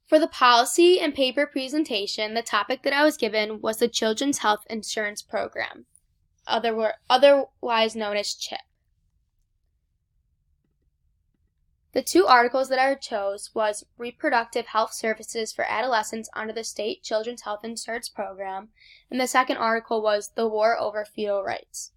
For the policy and paper presentation, the topic that I was given was the Children's Health Insurance Program, otherwise known as CHIP. The two articles that I chose was Reproductive Health Services for Adolescents under the State Children's Health Insurance Program, and the second article was The War Over Fetal Rights.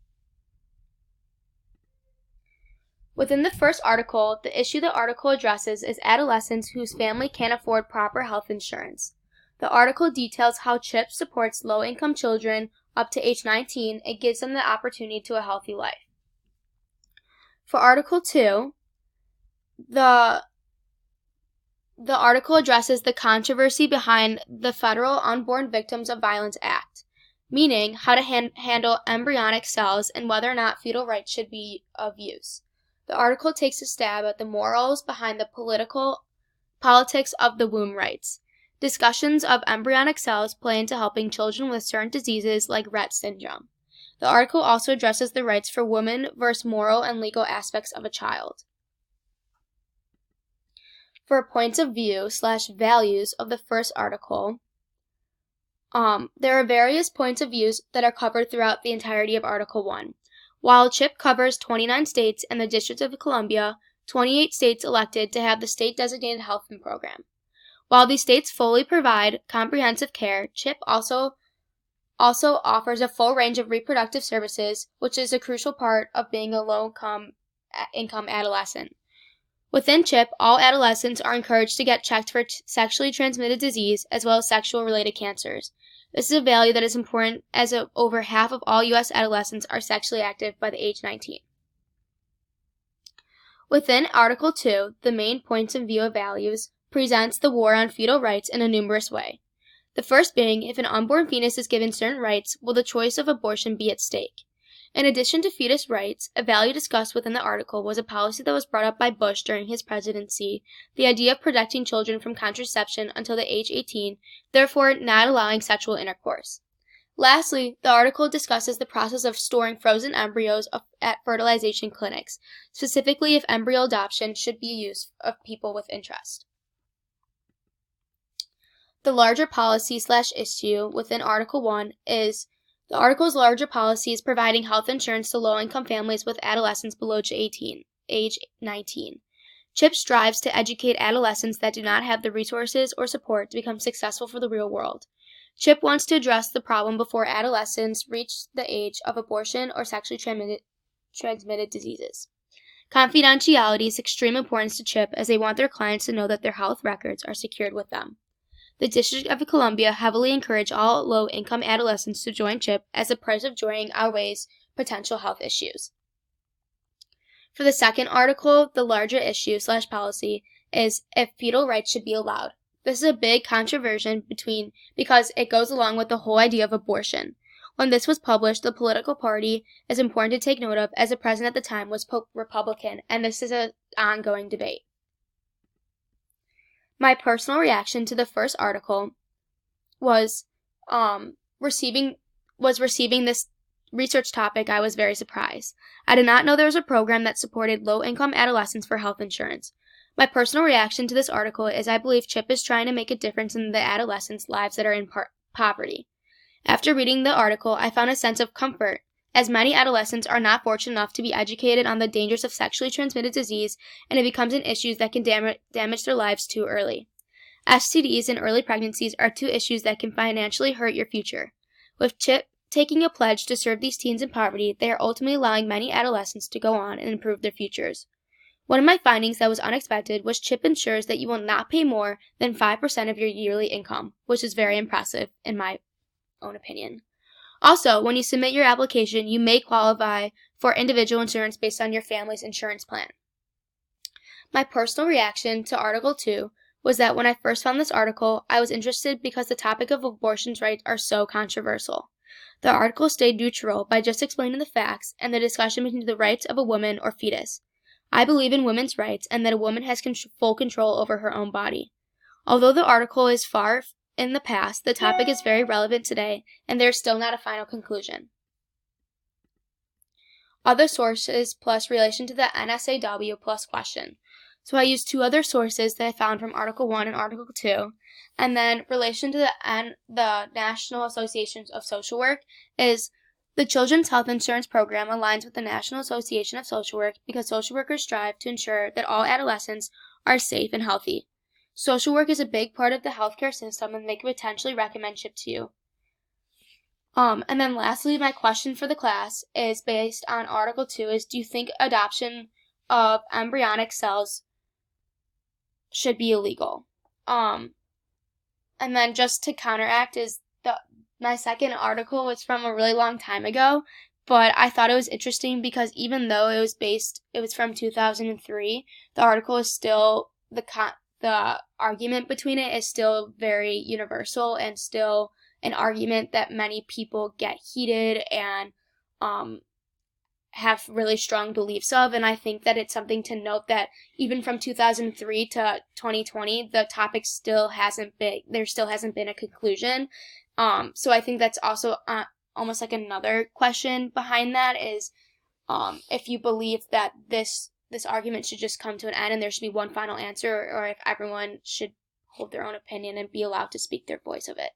Within the first article, the issue the article addresses is adolescents whose family can't afford proper health insurance. The article details how CHIP supports low-income children up to age 19 and gives them the opportunity to a healthy life. For Article 2, the article addresses the controversy behind the Federal Unborn Victims of Violence Act, meaning how to handle embryonic cells and whether or not fetal rights should be of use. The article takes a stab at the morals behind the politics of the womb rights. Discussions of embryonic cells play into helping children with certain diseases like Rett syndrome. The article also addresses the rights for women versus moral and legal aspects of a child. For points of view / values of the first article, there are various points of views that are covered throughout the entirety of Article 1. While CHIP covers 29 states and the District of Columbia, 28 states elected to have the state-designated health program. While these states fully provide comprehensive care, CHIP also offers a full range of reproductive services, which is a crucial part of being a low-income adolescent. Within CHIP, all adolescents are encouraged to get checked for sexually transmitted disease as well as sexual-related cancers. This is a value that is important as over half of all U.S. adolescents are sexually active by the age 19. Within Article 2, the main points of view of values presents the war on fetal rights in a numerous way. The first being, if an unborn fetus is given certain rights, will the choice of abortion be at stake? In addition to fetus rights, a value discussed within the article was a policy that was brought up by Bush during his presidency, the idea of protecting children from contraception until the age 18, therefore not allowing sexual intercourse. Lastly, the article discusses the process of storing frozen embryos at fertilization clinics, specifically if embryo adoption should be used of people with interest. The larger policy / issue within Article 1 is the article's larger policy is providing health insurance to low-income families with adolescents below age 19. CHIP strives to educate adolescents that do not have the resources or support to become successful for the real world. CHIP wants to address the problem before adolescents reach the age of abortion or sexually transmitted diseases. Confidentiality is extreme importance to CHIP as they want their clients to know that their health records are secured with them. The District of Columbia heavily encouraged all low-income adolescents to join CHIP as the price of joining outweighs potential health issues. For the second article, the larger issue / policy is if fetal rights should be allowed. This is a big controversy because it goes along with the whole idea of abortion. When this was published, the political party is important to take note of as the president at the time was Republican, and this is an ongoing debate. My personal reaction to the first article was receiving this research topic. I was very surprised. I did not know there was a program that supported low-income adolescents for health insurance. My personal reaction to this article is I believe CHIP is trying to make a difference in the adolescents' lives that are in poverty. After reading the article, I found a sense of comfort, as many adolescents are not fortunate enough to be educated on the dangers of sexually transmitted disease, and it becomes an issue that can damage their lives too early. STDs and early pregnancies are two issues that can financially hurt your future. With CHIP taking a pledge to serve these teens in poverty, they are ultimately allowing many adolescents to go on and improve their futures. One of my findings that was unexpected was CHIP ensures that you will not pay more than 5% of your yearly income, which is very impressive in my own opinion. Also, when you submit your application, you may qualify for individual insurance based on your family's insurance plan. My personal reaction to Article 2 was that when I first found this article, I was interested because the topic of abortion's rights are so controversial. The article stayed neutral by just explaining the facts and the discussion between the rights of a woman or fetus. I believe in women's rights and that a woman has full control over her own body. Although the article is far in the past, the topic is very relevant today, and there is still not a final conclusion. Other sources plus relation to the NSAW plus question. So I used two other sources that I found from Article 1 and Article 2. And then relation to the National Association of Social Work is the Children's Health Insurance Program aligns with the National Association of Social Work because social workers strive to ensure that all adolescents are safe and healthy. Social work is a big part of the healthcare system and they can potentially recommend SHIP to you. And then lastly, my question for the class is based on Article 2 is, do you think adoption of embryonic cells should be illegal? And then just to counteract is my second article was from a really long time ago, but I thought it was interesting because even though it was from 2003, the article is still, the argument between it is still very universal and still an argument that many people get heated and have really strong beliefs of, and I think that it's something to note that even from 2003 to 2020, the topic still hasn't been a conclusion. So I think that's also almost like another question behind that is if you believe that this argument should just come to an end and there should be one final answer, or if everyone should hold their own opinion and be allowed to speak their voice of it.